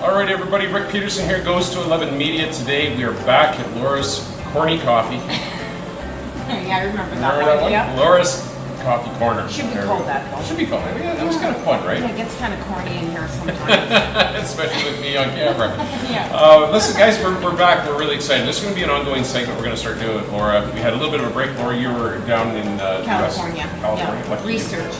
All right, everybody, Rick Peterson here, Goes to 11 Media. Today we are back at Laura's Corny Coffee. Yeah, I remember that Remember one. that one? Yep. Laura's Coffee Corner. Should be called that though. Should be called that. Yeah, that was kind of fun, right? Yeah, it gets kind of corny in here sometimes. Especially with me on camera. Yeah. Listen, guys, we're back. We're really excited. This is going to be an ongoing segment we're going to start doing with Laura. We had a little bit of a break. Laura, you were down in California. US. California. Yeah. What do you do? Research.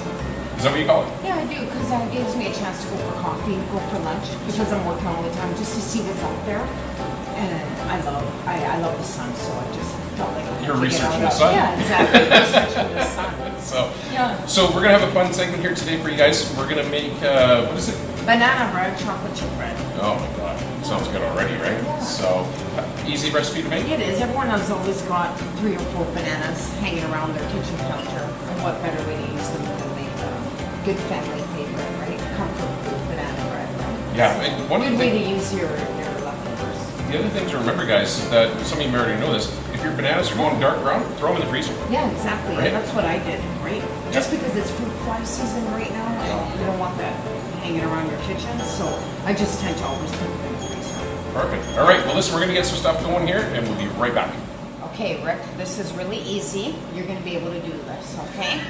Is that what you call it? Yeah, I do, because that gives me a chance to go for coffee, go for lunch, because I'm working all the time just to see what's out there. And I love the sun, so I just felt like I had You're to get researching out the sun. Yeah, exactly. Researching the sun. So we're going to have a fun segment here today for you guys. We're going to make, what is it? Banana bread, chocolate chip bread. Oh my God, sounds good already, right? Yeah. So, easy recipe to make? It is. Everyone has always got 3 or 4 bananas hanging around their kitchen counter. And what better way to use them than make a good family favorite, right? Comfort food, banana bread. Right? Yeah, and one of Good the way to things, use your leftovers. the other thing to remember, guys, is that some of you may already know this. If your bananas are going dark brown, throw them in the freezer. Yeah, exactly. Right? And that's what I did, right? Just because it's fruit fly season right now, and you don't want that hanging around your kitchen, so I just tend to always put them in the freezer. Perfect. All right, well, listen, we're going to get some stuff going here, and we'll be right back. Okay, Rick, this is really easy. You're going to be able to do this, okay?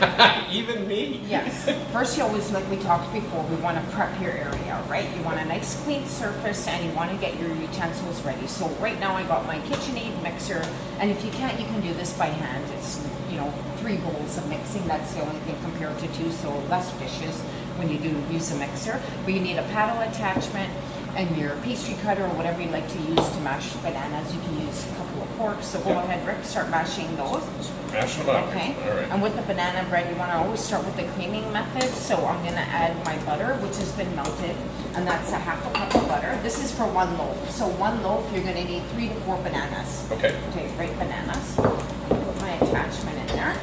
Even me? Yes. First, you always, like we talked before, we want to prep your area, right? You want a nice clean surface and you want to get your utensils ready. So right now I got my KitchenAid mixer, and if you can't, you can do this by hand. It's, 3 bowls of mixing. That's the only thing compared to 2, so less dishes when you do use a mixer. But you need a paddle attachment and your pastry cutter or whatever you like to use to mash bananas. You can use a couple of forks. So go ahead, Rick, start mashing those. Mash them up. Okay. All right. And with the banana bread, you want to always start with the creaming method. So I'm going to add my butter, which has been melted, and that's a half a cup of butter. This is for 1 loaf. So 1 loaf, you're going to need 3 to 4 bananas. Okay. Okay, great bananas. Put my attachment in there.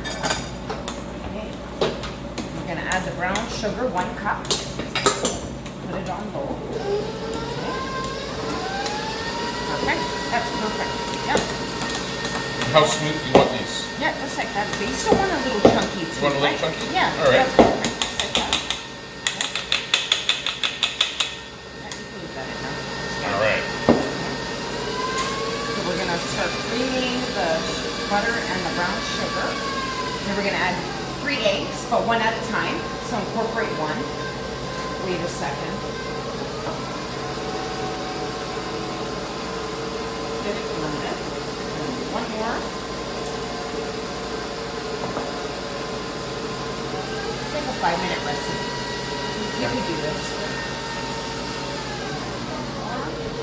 Okay. I'm going to add the brown sugar, 1 cup. Put it on low. Perfect. That's perfect. Yep. How smooth do you want these? Yeah, just like that. But you still want a little chunky too. You want a little right? chunky? Yeah. All right. That's perfect. Just like that. Yeah, you can leave that in there. All right. So we're gonna start creaming the butter and the brown sugar. Then we're gonna add 3 eggs, but 1 at a time. So incorporate 1. Wait a second. Get it blended. And 1 more. It's like a 5-minute recipe. You can do this.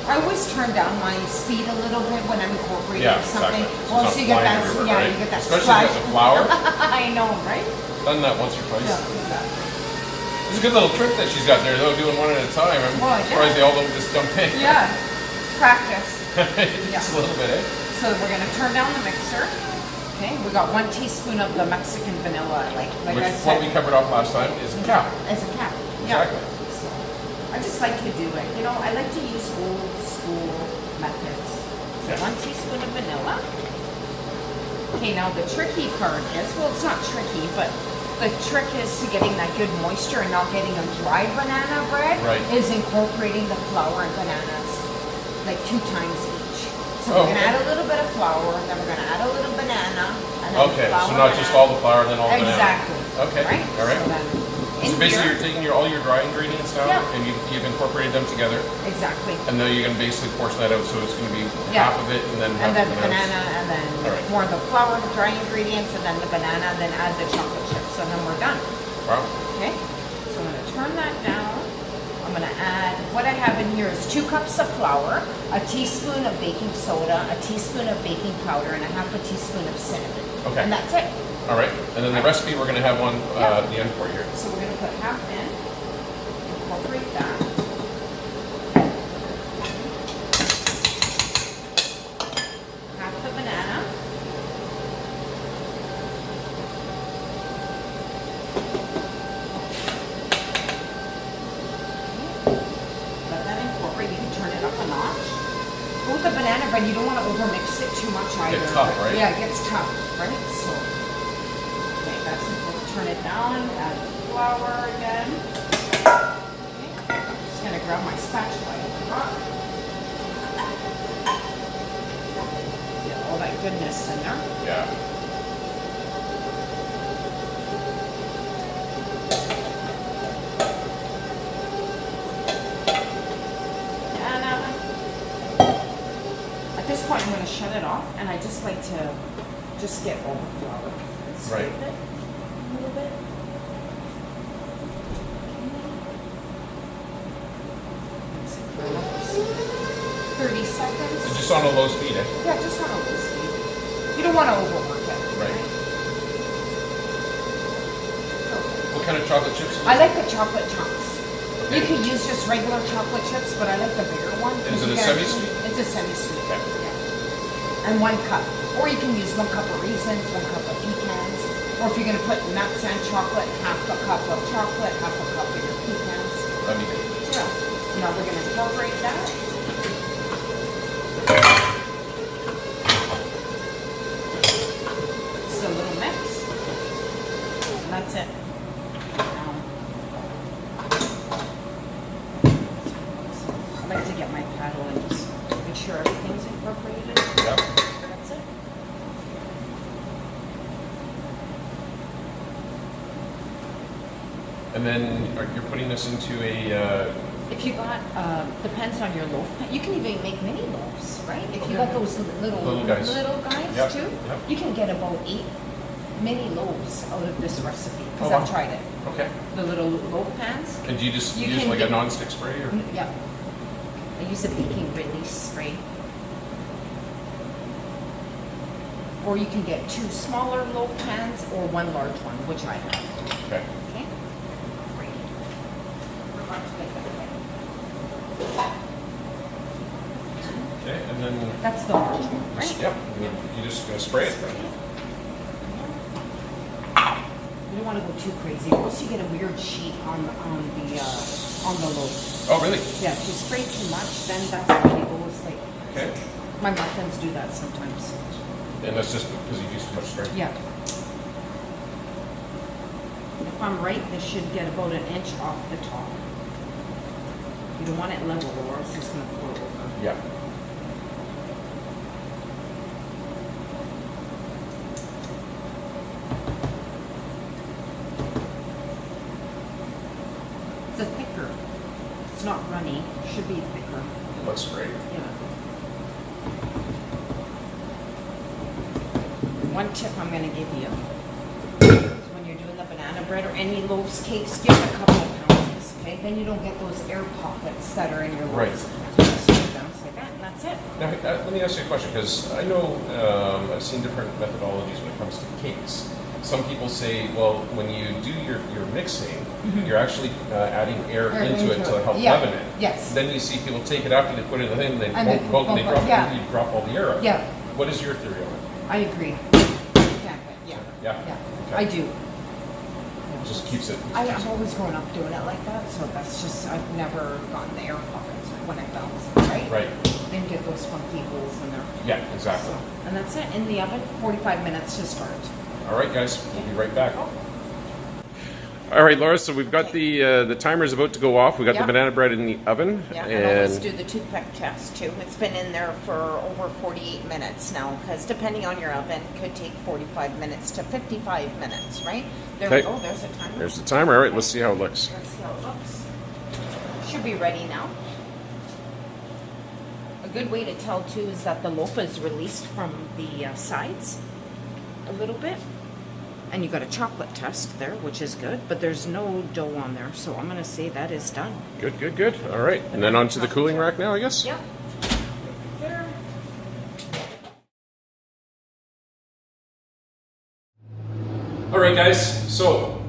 I always turn down my speed a little bit when I'm incorporating something. Exactly. Well, it's so not you get flying that, everywhere, right? you get that Especially splash. with the flour. I know, right? Done that once or twice. Yeah, exactly. It's a good little trick that she's got there, though, doing 1 at a time. I'm Well, surprised they all don't just dump in. Yeah, practice. Just a little bit, eh? So we're gonna turn down the mixer. Okay, we got 1 teaspoon of the Mexican vanilla, like Which I what said. we covered off last time is a cap. As a cap. Yeah. Exactly. So, I just like to do it. I like to use old school methods. So Yeah. 1 teaspoon of vanilla. Okay, now the tricky part is, well, it's not tricky, but the trick is to getting that good moisture and not getting a dry banana bread. Right. Is incorporating the flour and bananas like 2 times each. So Oh, we're gonna okay. add a little bit of flour, then we're gonna add a little banana, and then Okay, flour, so not just all the flour, then all the banana. Exactly. Okay, Right? all right. So then in So basically, here, you're taking all your dry ingredients now, Yeah. and you've incorporated them together, exactly. and then you're going to basically portion that out, so it's going to be Yeah. half of it, and then half And then of the the banana, and then All right. more of the flour, the dry ingredients, and then the banana, and then add the chocolate chips, and then we're done. Wow. Okay? So I'm gonna turn that down. I'm gonna add, what I have in here is 2 cups of flour, a teaspoon of baking soda, a teaspoon of baking powder, and a half a teaspoon of cinnamon. Okay. And that's it. All right, and then the recipe, we're going to have one Yeah. at the end for you here. So we're gonna put half in, incorporate that. Half the banana. Let that incorporate. You can turn it up a notch. But with the banana bread, you don't want to overmix it too much either. Gets tough, right? Yeah, it gets tough, right? So, okay, that's it. We'll turn it down. Add the flour again. Okay. Just gonna grab my spatula. I forgot. Get all that goodness in there. Yeah. And at this point, I'm going to shut it off, and I just like to just get all the flour and scrape Right. it a little bit. 30 seconds. It's just on a low speed, eh? Yeah, just on a low speed. You don't want to overwork it. Right. What kind of chocolate chips? I like the chocolate chunks. You could use just regular chocolate chips, but I like the bigger one. Is it a semi-sweet? It's a semi-sweet. Okay. Yeah. And 1 cup. Or you can use 1 cup of raisins, 1 cup of pecans. Or if you're going to put nuts and chocolate, half a cup of chocolate, half a cup of your pecans. That'd be good. Yeah. Now we're going to incorporate that. Just a little mix. And that's it. I like to get my paddle and just make sure everything's incorporated. Yeah. That's it. And then you're putting this into a. If you got, depends on your loaf. You can even make mini loaves, right? If you Okay. got those Little guys. Yep. too, Yep. you can get about 8 mini loaves out of this recipe. Because Oh, wow. I've tried it. Okay. The little loaf pans. And do you just You use can like get- a non-stick spray or? Yeah. I use a baking release spray. Or you can get 2 smaller loaf pans or 1 large one, which I have. Okay. Okay? Great. We're about to make that ready. Okay, and then. That's the large one, right? Yep. You just gonna spray it. You don't want to go too crazy, or else you get a weird sheet on the loaf. Oh, really? Yeah, if you spray too much, then that's when it goes like. Okay. My muffins do that sometimes. And that's just because you use too much spray. Yeah. If I'm right, this should get about 1 inch off the top. You don't want it level, or else it's going to pour over. Yeah. It's a thicker. It's not runny. It should be thicker. Looks great. Yeah. One tip I'm going to give you is when you're doing the banana bread or any loaves, cakes, give it a couple of pounces, okay? Then you don't get those air pockets that are in your Right. loaves. Just put it down like that, and that's it. Now, let me ask you a question, because I know I've seen different methodologies when it comes to cakes. Some people say, well, when you do your mixing, you're actually adding air into it to help Yeah. leaven it. Yes. Then you see people take it after they put it in the thing, they And they bump and they bump it, drop yeah. it, you drop all the air out. Yeah. What is your theory on it? I agree. Yeah. Yeah. Yeah. Okay. I do. It just keeps it. I've always grown up doing it like that, so that's just, I've never gotten the air pockets when I bounce, right? Right. Then get those funky holes in there. Yeah, exactly. So, and that's it. In the oven, 45 minutes to start. All right, guys, we'll be right back. All right, Laura, so we've got the timer's about to go off. We got Yeah. the banana bread in the oven. Yeah, and always do the toothpick test too. It's been in there for over 48 minutes now, because depending on your oven, it could take 45 minutes to 55 minutes, right? There we Okay. go, there's a timer. There's the timer. All right, let's see how it looks. Let's see how it looks. Should be ready now. A good way to tell too is that the loaf is released from the sides a little bit. And you got a chocolate test there, which is good, but there's no dough on there, so I'm going to say that is done. Good, good, good. All right, and then on to the cooling rack now, I guess? Yep. There. All right, guys, so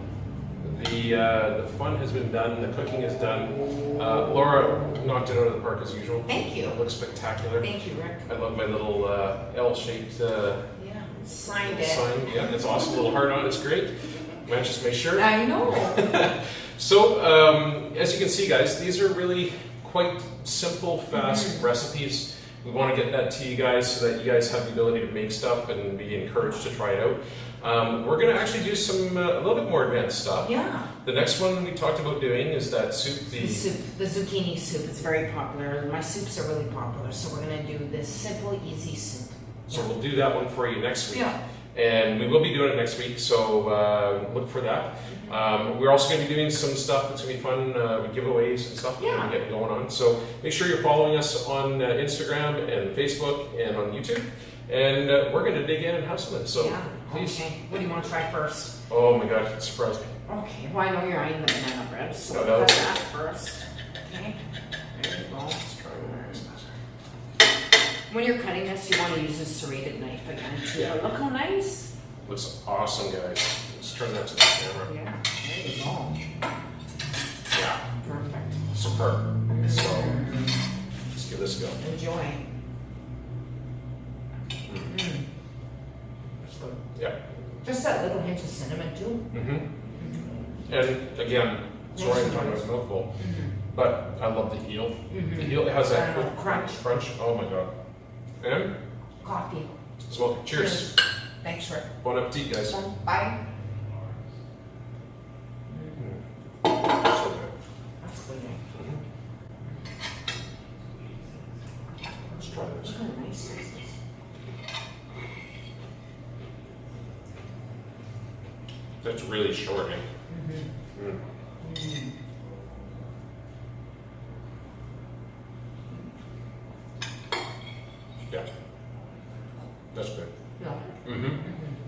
the fun has been done, the cooking is done. Laura knocked it out of the park as usual. Thank you. It looks spectacular. Thank you, Rick. I love my little L-shaped Yeah, signed it. sign. Yeah, it's awesome. A little heart on it's great. Matches my shirt. I know. So, as you can see, guys, these are really quite simple, fast recipes. We want to get that to you guys so that you guys have the ability to make stuff and be encouraged to try it out. We're going to actually do some a little bit more advanced stuff. Yeah. The next one we talked about doing is that soup. The soup, the zucchini soup. It's very popular. My soups are really popular, so we're gonna do this simple, easy soup. So we'll do that one for you next week. Yeah. And we will be doing it next week, so look for that. We're also going to be doing some stuff that's going to be fun, with giveaways and stuff that we're getting going on. So make sure you're following us on Instagram and Facebook and on YouTube. And we're going to dig in and have some of it. So please. Okay. What do you want to try first? Oh my gosh, it surprised me. Okay. Well, I know you're eating the banana bread, so No, we'll that cut was- that first. Okay. There you go. Let's try one. When you're cutting this, you want to use a serrated knife again too. Yeah. Look how nice. Looks awesome, guys. Let's turn that to the camera. Yeah. There you go. Yeah, Perfect. superb. So let's give this a go. Enjoy. Yeah. Just that little hint of cinnamon too. And again, sorry I'm talking about a mouthful, but I love the heel. The heel has that quick crunch. Oh my god. And Coffee. smoke. Cheers. Thanks, Rick. Bon appetit, guys. Bye. So good. That's good. Let's try this. Look how nice this is. That's really short, eh? Yeah. That's good. Yeah.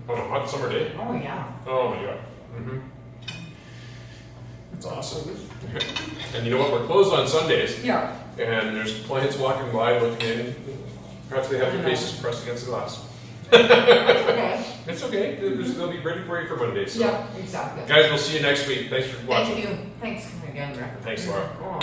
On a hot summer day? Oh yeah. Oh my god. It's awesome. And you know what? We're closed on Sundays. Yeah. And there's clients walking by looking in, practically have their faces pressed against the glass. Okay. It's okay. They'll be ready for you for Monday. So. Yeah, exactly. Guys, we'll see you next week. Thanks for watching. Thank you. Thanks again, Rick. Thanks, Laura. Oh.